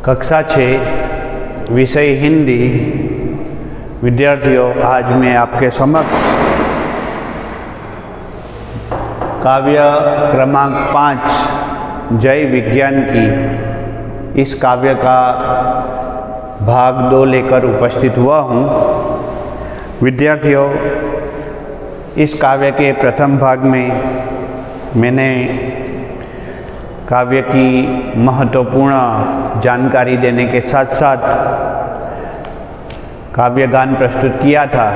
कक्षा 6 विषय हिंदी। विद्यार्थियों, आज मैं आपके समक्ष काव्य क्रमांक 5 जय विज्ञान की इस काव्य का भाग 2 लेकर उपस्थित हुआ हूँ। विद्यार्थियों, इस काव्य के प्रथम भाग में मैंने काव्य की महत्वपूर्ण जानकारी देने के साथ साथ काव्य गान प्रस्तुत किया था।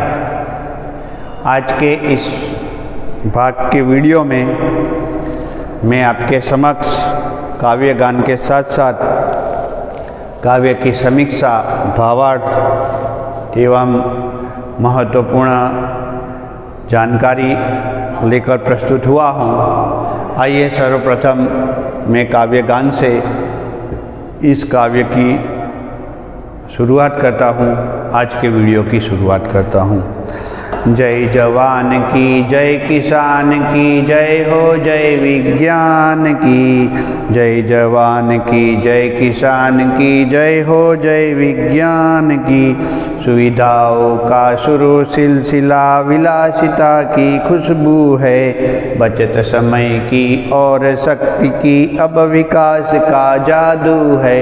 आज के इस भाग के वीडियो में मैं आपके समक्ष काव्य गान के साथ साथ काव्य की समीक्षा, भावार्थ एवं महत्वपूर्ण जानकारी लेकर प्रस्तुत हुआ हूँ। आइए सर्वप्रथम मैं काव्य गान से इस काव्य की शुरुआत करता हूँ। आज के वीडियो की शुरुआत करता हूँ। जय जवान की जय, किसान की जय हो, जय विज्ञान की जय। जवान की जय, किसान की जय हो, जय विज्ञान की। सुविधाओं का शुरू सिलसिला, विलासिता की खुशबू है। बचत समय की और शक्ति की अब विकास का जादू है।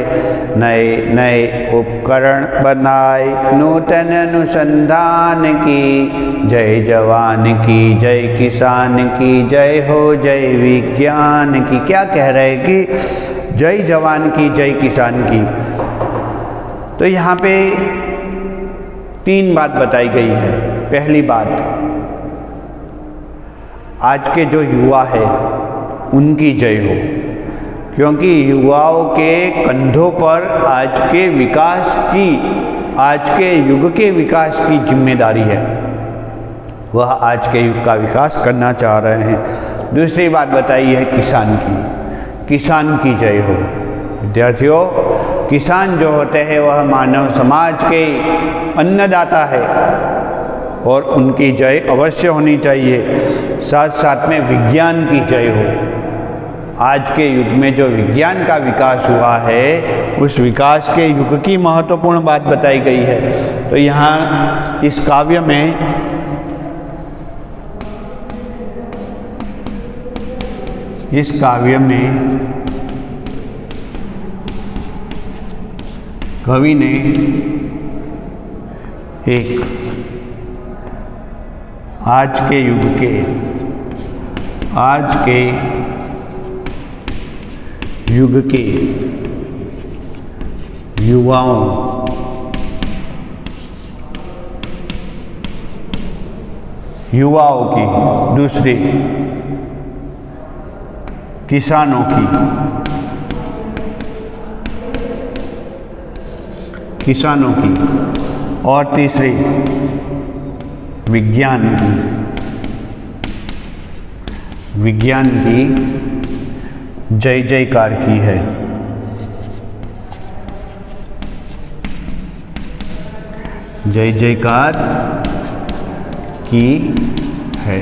नए नए उपकरण बनाए, नूतन अनुसंधान की। जय जवान की जय, किसान की जय हो, जय विज्ञान की। क्या कह रहे हैं कि जय जवान की जय, किसान की। तो यहाँ पे 3 बात बताई गई है। पहली बात, आज के जो युवा है उनकी जय हो, क्योंकि युवाओं के कंधों पर आज के विकास की, आज के युग के विकास की जिम्मेदारी है। वह आज के युग का विकास करना चाह रहे हैं। दूसरी बात बताई है किसान की, किसान की जय हो। विद्यार्थियों, किसान जो होते हैं वह मानव समाज के अन्नदाता है और उनकी जय अवश्य होनी चाहिए। साथ साथ में विज्ञान की जय हो। आज के युग में जो विज्ञान का विकास हुआ है, उस विकास के युग की महत्वपूर्ण बात बताई गई है। तो यहाँ इस काव्य में कवि ने एक आज के युग के युवाओं, की, दूसरी किसानों की और तीसरी विज्ञान की जय जयकार की है। जय जयकार की है।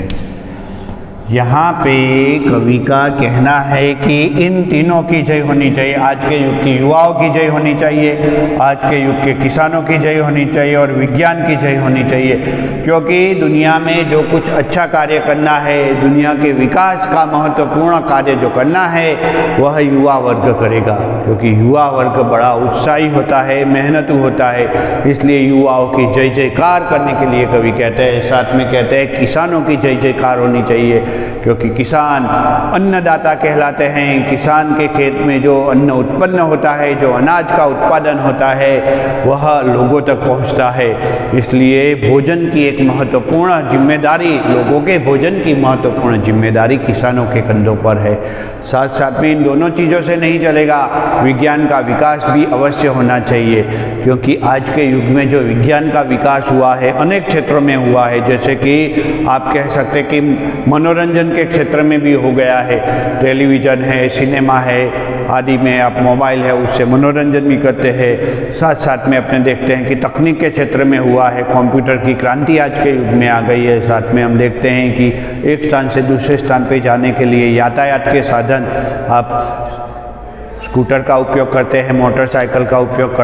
यहाँ पे कवि का कहना है कि इन तीनों की जय होनी चाहिए। आज के युग की युवाओं की जय होनी चाहिए, आज के युग के किसानों की जय होनी चाहिए और विज्ञान की जय होनी चाहिए। क्योंकि दुनिया में जो कुछ अच्छा कार्य करना है, दुनिया के विकास का महत्वपूर्ण कार्य जो करना है, वह युवा वर्ग करेगा। क्योंकि युवा वर्ग बड़ा उत्साही होता है, मेहनतू होता है। इसलिए युवाओं की जय जयकार करने के लिए कवि कहते हैं, साथ में कहते हैं किसानों की जय जयकार होनी चाहिए। क्योंकि किसान अन्नदाता कहलाते हैं। किसान के खेत में जो अन्न उत्पन्न होता है, जो अनाज का उत्पादन होता है, वह लोगों तक पहुंचता है। इसलिए भोजन की एक महत्वपूर्ण जिम्मेदारी, लोगों के भोजन की महत्वपूर्ण जिम्मेदारी किसानों के कंधों पर है। साथ साथ में इन दोनों चीज़ों से नहीं चलेगा, विज्ञान का विकास भी अवश्य होना चाहिए। क्योंकि आज के युग में जो विज्ञान का विकास हुआ है, अनेक क्षेत्रों में हुआ है। जैसे कि आप कह सकते कि मनोरंजन के क्षेत्र में भी हो गया है। टेलीविज़न है, सिनेमा है आदि में, आप मोबाइल है उससे मनोरंजन भी करते हैं। साथ साथ में अपने देखते हैं कि तकनीक के क्षेत्र में हुआ है, कंप्यूटर की क्रांति आज के युग में आ गई है। साथ में हम देखते हैं कि एक स्थान से दूसरे स्थान पे जाने के लिए यातायात के साधन आप स्कूटर का उपयोग करते हैं, मोटरसाइकिल का उपयोग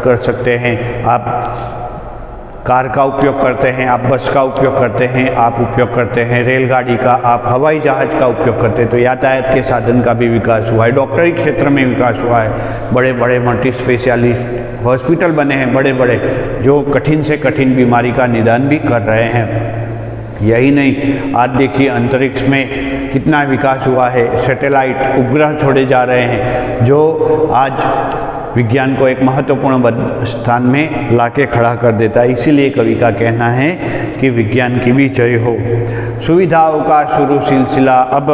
कर सकते हैं, आप कार का उपयोग करते हैं, आप बस का उपयोग करते हैं, आप उपयोग करते हैं रेलगाड़ी का, आप हवाई जहाज़ का उपयोग करते हैं। तो यातायात के साधन का भी विकास हुआ है, डॉक्टरी क्षेत्र में विकास हुआ है, बड़े बड़े मल्टी स्पेशलिस्ट हॉस्पिटल बने हैं बड़े बड़े, जो कठिन से कठिन बीमारी का निदान भी कर रहे हैं। यही नहीं, आज देखिए अंतरिक्ष में कितना विकास हुआ है, सैटेलाइट उपग्रह छोड़े जा रहे हैं, जो आज विज्ञान को एक महत्वपूर्ण स्थान में लाके खड़ा कर देता है। इसीलिए कवि का कहना है कि विज्ञान की भी जय हो। सुविधाओं का शुरू सिलसिला अब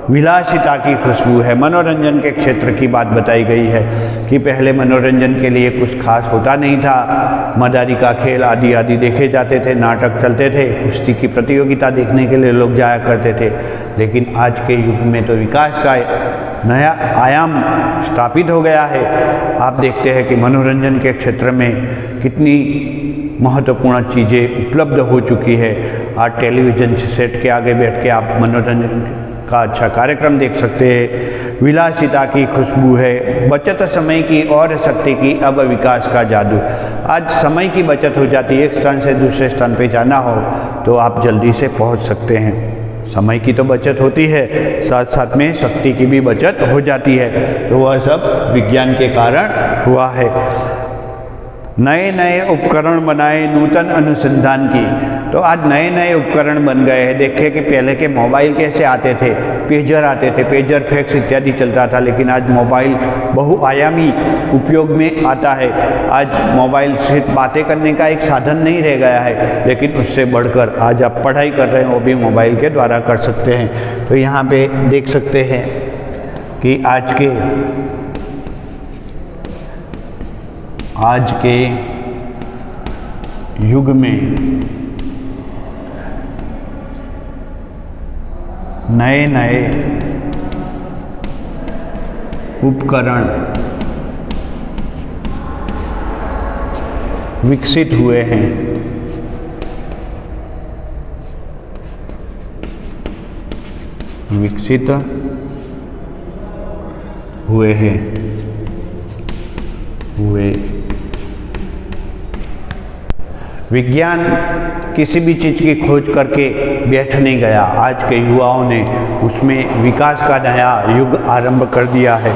विलासिता की खुशबू है। मनोरंजन के क्षेत्र की बात बताई गई है कि पहले मनोरंजन के लिए कुछ खास होता नहीं था, मदारी का खेल आदि आदि देखे जाते थे, नाटक चलते थे, कुश्ती की प्रतियोगिता देखने के लिए लोग जाया करते थे। लेकिन आज के युग में तो विकास का नया आयाम स्थापित हो गया है। आप देखते हैं कि मनोरंजन के क्षेत्र में कितनी महत्वपूर्ण चीज़ें उपलब्ध हो चुकी है। आज टेलीविज़न सेट के आगे बैठ के आप मनोरंजन का अच्छा कार्यक्रम देख सकते हैं। विलासिता की खुशबू है, बचत समय की और शक्ति की अब विकास का जादू। आज समय की बचत हो जाती है, एक स्थान से दूसरे स्थान पे जाना हो तो आप जल्दी से पहुंच सकते हैं। समय की तो बचत होती है, साथ साथ में शक्ति की भी बचत हो जाती है। तो वह सब विज्ञान के कारण हुआ है। नए नए उपकरण बनाए नूतन अनुसंधान की, तो आज नए नए उपकरण बन गए हैं। देखिए कि पहले के मोबाइल कैसे आते थे, पेजर आते थे, पेजर फैक्स इत्यादि चलता था, लेकिन आज मोबाइल बहुआयामी उपयोग में आता है। आज मोबाइल सिर्फ बातें करने का एक साधन नहीं रह गया है, लेकिन उससे बढ़कर आज आप पढ़ाई कर रहे हैं वो भी मोबाइल के द्वारा कर सकते हैं। तो यहाँ पे देख सकते हैं कि आज के युग में नए नए उपकरण विकसित हुए हैं। विज्ञान किसी भी चीज़ की खोज करके बैठ नहीं गया। आज के युवाओं ने उसमें विकास का नया युग आरंभ कर दिया है।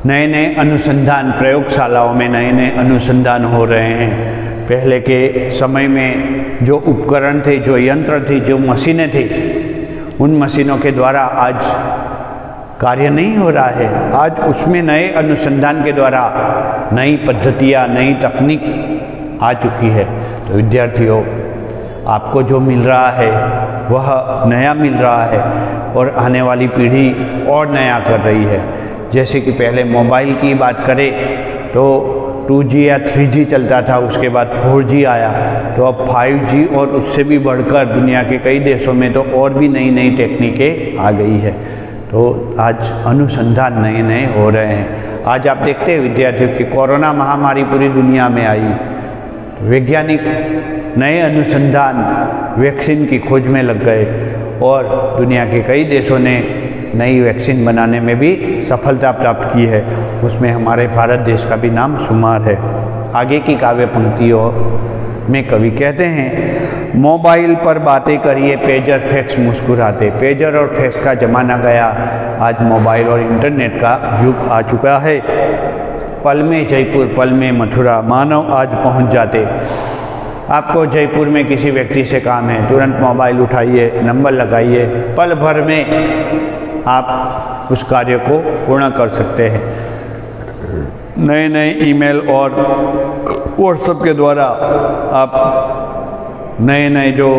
नए नए अनुसंधान, प्रयोगशालाओं में नए नए अनुसंधान हो रहे हैं। पहले के समय में जो उपकरण थे, जो यंत्र थे, जो मशीनें थी, उन मशीनों के द्वारा आज कार्य नहीं हो रहा है। आज उसमें नए अनुसंधान के द्वारा नई पद्धतियाँ, नई तकनीक आ चुकी है। तो विद्यार्थियों, आपको जो मिल रहा है वह नया मिल रहा है और आने वाली पीढ़ी और नया कर रही है। जैसे कि पहले मोबाइल की बात करें तो 2G या 3G चलता था, उसके बाद 4G आया, तो अब 5G और उससे भी बढ़कर दुनिया के कई देशों में तो और भी नई नई टेक्निकें आ गई है। तो आज अनुसंधान नए नए हो रहे हैं। आज आप देखते हैं विद्यार्थियों की कोरोना महामारी पूरी दुनिया में आई, वैज्ञानिक नए अनुसंधान वैक्सीन की खोज में लग गए और दुनिया के कई देशों ने नई वैक्सीन बनाने में भी सफलता प्राप्त की है। उसमें हमारे भारत देश का भी नाम शुमार है। आगे की काव्य पंक्तियों में कवि कहते हैं, मोबाइल पर बातें करिए पेजर फैक्स मुस्कुराते। पेजर और फैक्स का जमाना गया, आज मोबाइल और इंटरनेट का युग आ चुका है। पल में जयपुर, पल में मथुरा, मानव आज पहुंच जाते। आपको जयपुर में किसी व्यक्ति से काम है, तुरंत मोबाइल उठाइए, नंबर लगाइए, पल भर में आप उस कार्य को पूर्ण कर सकते हैं। नए नए ईमेल और व्हाट्सएप के द्वारा आप नए नए जो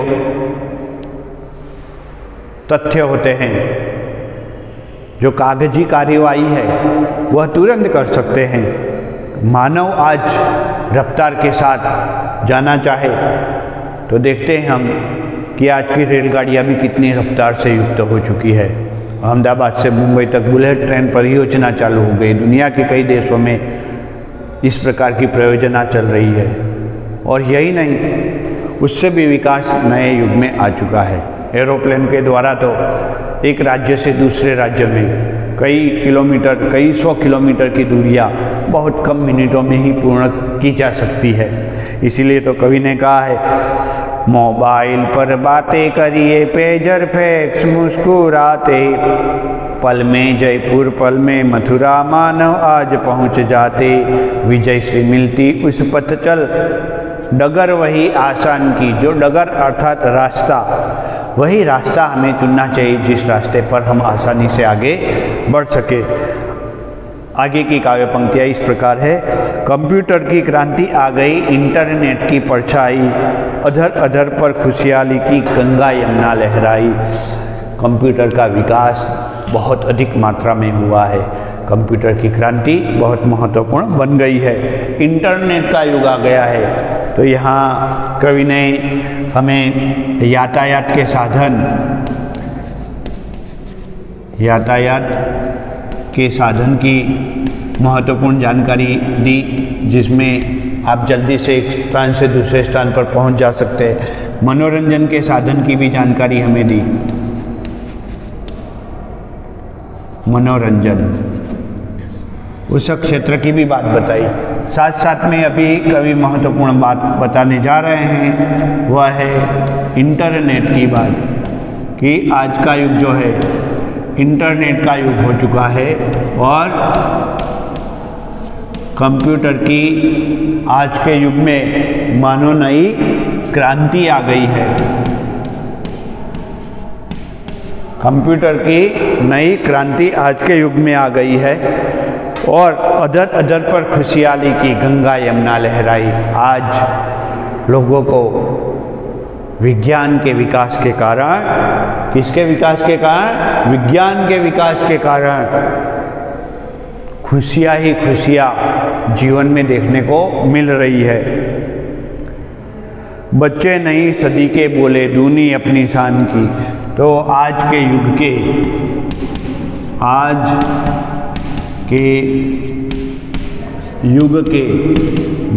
तथ्य होते हैं, जो कागजी कार्यवाही है, वह तुरंत कर सकते हैं। मानव आज रफ्तार के साथ जाना चाहे तो देखते हैं हम कि आज की रेलगाड़ियाँ भी कितनी रफ्तार से युक्त हो चुकी है। अहमदाबाद से मुंबई तक बुलेट ट्रेन परियोजना चालू हो गई। दुनिया के कई देशों में इस प्रकार की परियोजना चल रही है। और यही नहीं, उससे भी विकास नए युग में आ चुका है। एरोप्लेन के द्वारा तो एक राज्य से दूसरे राज्य में कई किलोमीटर, कई 100 किलोमीटर की दूरियां बहुत कम मिनटों में ही पूर्ण की जा सकती है। इसीलिए तो कवि ने कहा है, मोबाइल पर बातें करिए, पेजर फैक्स मुस्कुराते, पल में जयपुर पल में मथुरा, मानव आज पहुंच जाते, विजय श्री मिलती उस पथ चल, डगर वही आसान की। जो डगर अर्थात रास्ता, वही रास्ता हमें चुनना चाहिए जिस रास्ते पर हम आसानी से आगे बढ़ सके। आगे की काव्य पंक्तियाँ इस प्रकार है, कंप्यूटर की क्रांति आ गई, इंटरनेट की परछाई, अधर अधर पर खुशहाली की गंगा यमुना लहराई। कंप्यूटर का विकास बहुत अधिक मात्रा में हुआ है, कंप्यूटर की क्रांति बहुत महत्वपूर्ण बन गई है, इंटरनेट का युग आ गया है। तो यहाँ कवि ने हमें यातायात के साधन, यातायात के साधन की महत्वपूर्ण जानकारी दी, जिसमें आप जल्दी से एक स्थान से दूसरे स्थान पर पहुंच जा सकते हैं। मनोरंजन के साधन की भी जानकारी हमें दी, मनोरंजन उस क्षेत्र की भी बात बताई। साथ साथ में अभी कवि महत्वपूर्ण बात बताने जा रहे हैं, वह है इंटरनेट की बात, कि आज का युग जो है इंटरनेट का युग हो चुका है और कंप्यूटर की आज के युग में मानो नई क्रांति आ गई है। कंप्यूटर की नई क्रांति आज के युग में आ गई है और अधर अधर पर खुशहाली की गंगा यमुना लहराई। आज लोगों को विज्ञान के विकास के कारण, किसके विकास के कारण? विज्ञान के विकास के कारण खुशियाँ ही खुशियाँ जीवन में देखने को मिल रही है। बच्चे नई सदी के बोले दूनी अपनी शान की। तो आज के युग के, आज के युग के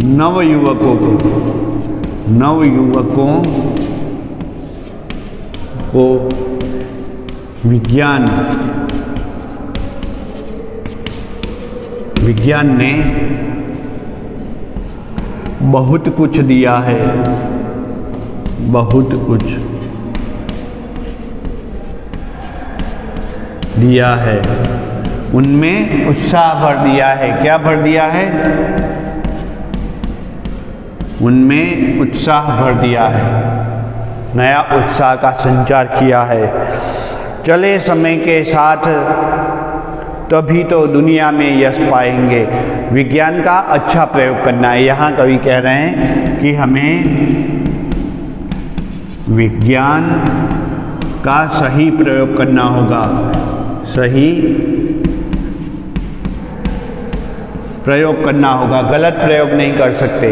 नवयुवकों को विज्ञान ने बहुत कुछ दिया है, बहुत कुछ दिया है। उनमें उत्साह भर दिया है। क्या भर दिया है? उनमें उत्साह भर दिया है, नया उत्साह का संचार किया है। चले समय के साथ तभी तो दुनिया में यश पाएंगे। विज्ञान का अच्छा प्रयोग करना है। यहाँ कवि कह रहे हैं कि हमें विज्ञान का सही प्रयोग करना होगा, सही प्रयोग करना होगा, गलत प्रयोग नहीं कर सकते।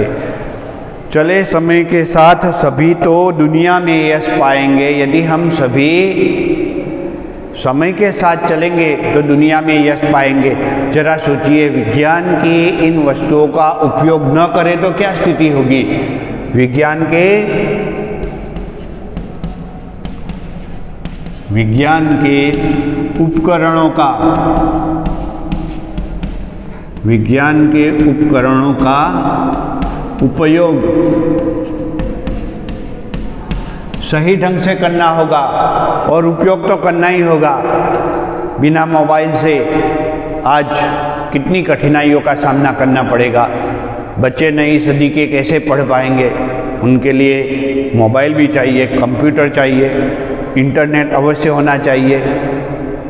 चले समय के साथ सभी तो दुनिया में यश पाएंगे। यदि हम सभी समय के साथ चलेंगे तो दुनिया में यश पाएंगे। जरा सोचिए, विज्ञान की इन वस्तुओं का उपयोग न करें तो क्या स्थिति होगी? विज्ञान के उपकरणों का उपयोग सही ढंग से करना होगा और उपयोग तो करना ही होगा। बिना मोबाइल से आज कितनी कठिनाइयों का सामना करना पड़ेगा। बच्चे नई सदी के कैसे पढ़ पाएंगे? उनके लिए मोबाइल भी चाहिए, कंप्यूटर चाहिए, इंटरनेट अवश्य होना चाहिए।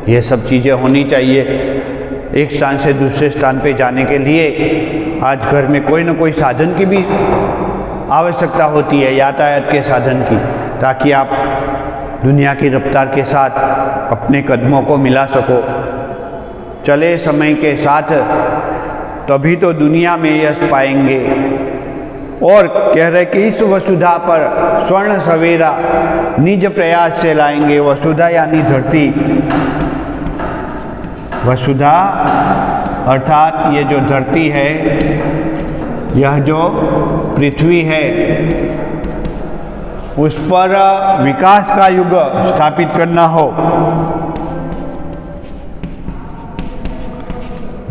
ये सब चीज़ें होनी चाहिए। एक स्थान से दूसरे स्थान पे जाने के लिए आज घर में कोई न कोई साधन की भी आवश्यकता होती है, यातायात के साधन की, ताकि आप दुनिया की रफ्तार के साथ अपने कदमों को मिला सको। चले समय के साथ तभी तो दुनिया में यश पाएंगे। और कह रहे कि इस वसुधा पर स्वर्ण सवेरा निज प्रयास से लाएंगे। वसुधा यानी धरती, वसुधा अर्थात ये जो धरती है, यह जो पृथ्वी है, उस पर विकास का युग स्थापित करना हो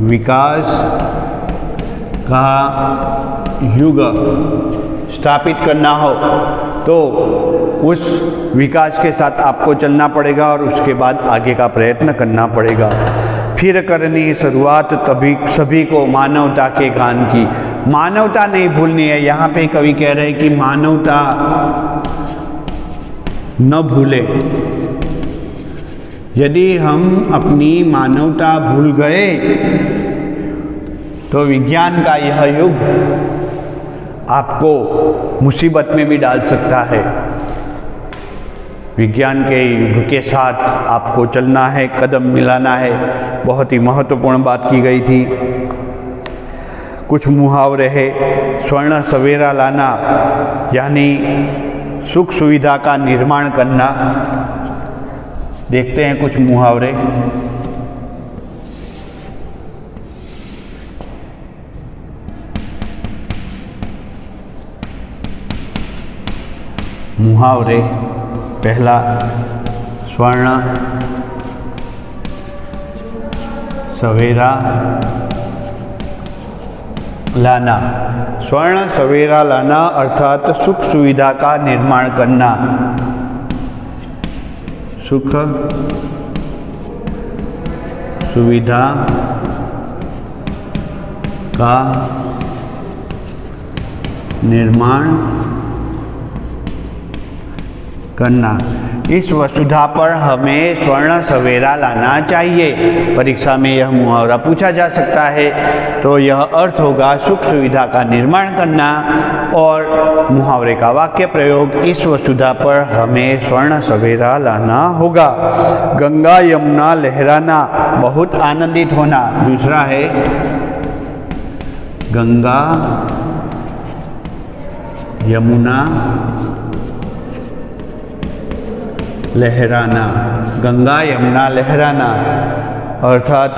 विकास का युग स्थापित करना हो तो उस विकास के साथ आपको चलना पड़ेगा और उसके बाद आगे का प्रयत्न करना पड़ेगा। फिर करनी शुरुआत तभी सभी को मानवता के गान की। मानवता नहीं भूलनी है। यहाँ पे कवि कह रहे हैं कि मानवता न भूले। यदि हम अपनी मानवता भूल गए तो विज्ञान का यह युग आपको मुसीबत में भी डाल सकता है। विज्ञान के युग के साथ आपको चलना है, कदम मिलाना है। बहुत ही महत्वपूर्ण बात की गई थी। कुछ मुहावरे है। स्वर्ण सवेरा लाना यानी सुख सुविधा का निर्माण करना। देखते हैं कुछ मुहावरे। मुहावरे पहला, स्वर्ण सवेरा लाना। स्वर्ण सवेरा लाना अर्थात सुख सुविधा का निर्माण करना। सुख सुविधा का निर्माण करना। इस वसुधा पर हमें स्वर्ण सवेरा लाना चाहिए। परीक्षा में यह मुहावरा पूछा जा सकता है तो यह अर्थ होगा सुख सुविधा का निर्माण करना। और मुहावरे का वाक्य प्रयोग, इस वसुधा पर हमें स्वर्ण सवेरा लाना होगा। गंगा यमुना लहराना, बहुत आनंदित होना। दूसरा है गंगा यमुना लहराना। गंगा यमुना लहराना अर्थात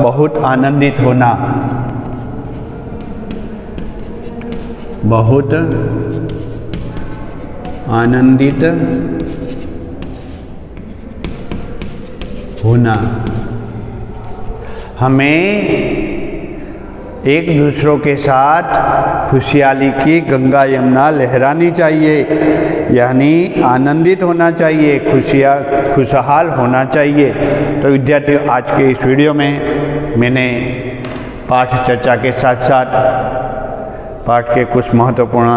बहुत आनंदित होना। बहुत आनंदित होना। हमें एक दूसरों के साथ खुशहाली की गंगा यमुना लहरानी चाहिए, यानी आनंदित होना चाहिए, खुशहाल होना चाहिए। तो विद्यार्थियों, आज के इस वीडियो में मैंने पाठ चर्चा के साथ साथ पाठ के कुछ महत्वपूर्ण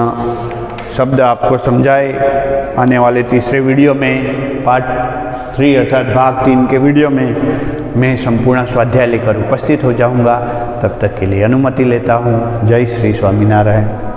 शब्द आपको समझाए। आने वाले तीसरे वीडियो में पार्ट 3 अर्थात भाग 3 के वीडियो में मैं संपूर्ण स्वाध्याय लेकर उपस्थित हो जाऊंगा। तब तक के लिए अनुमति लेता हूँ। जय श्री स्वामीनारायण।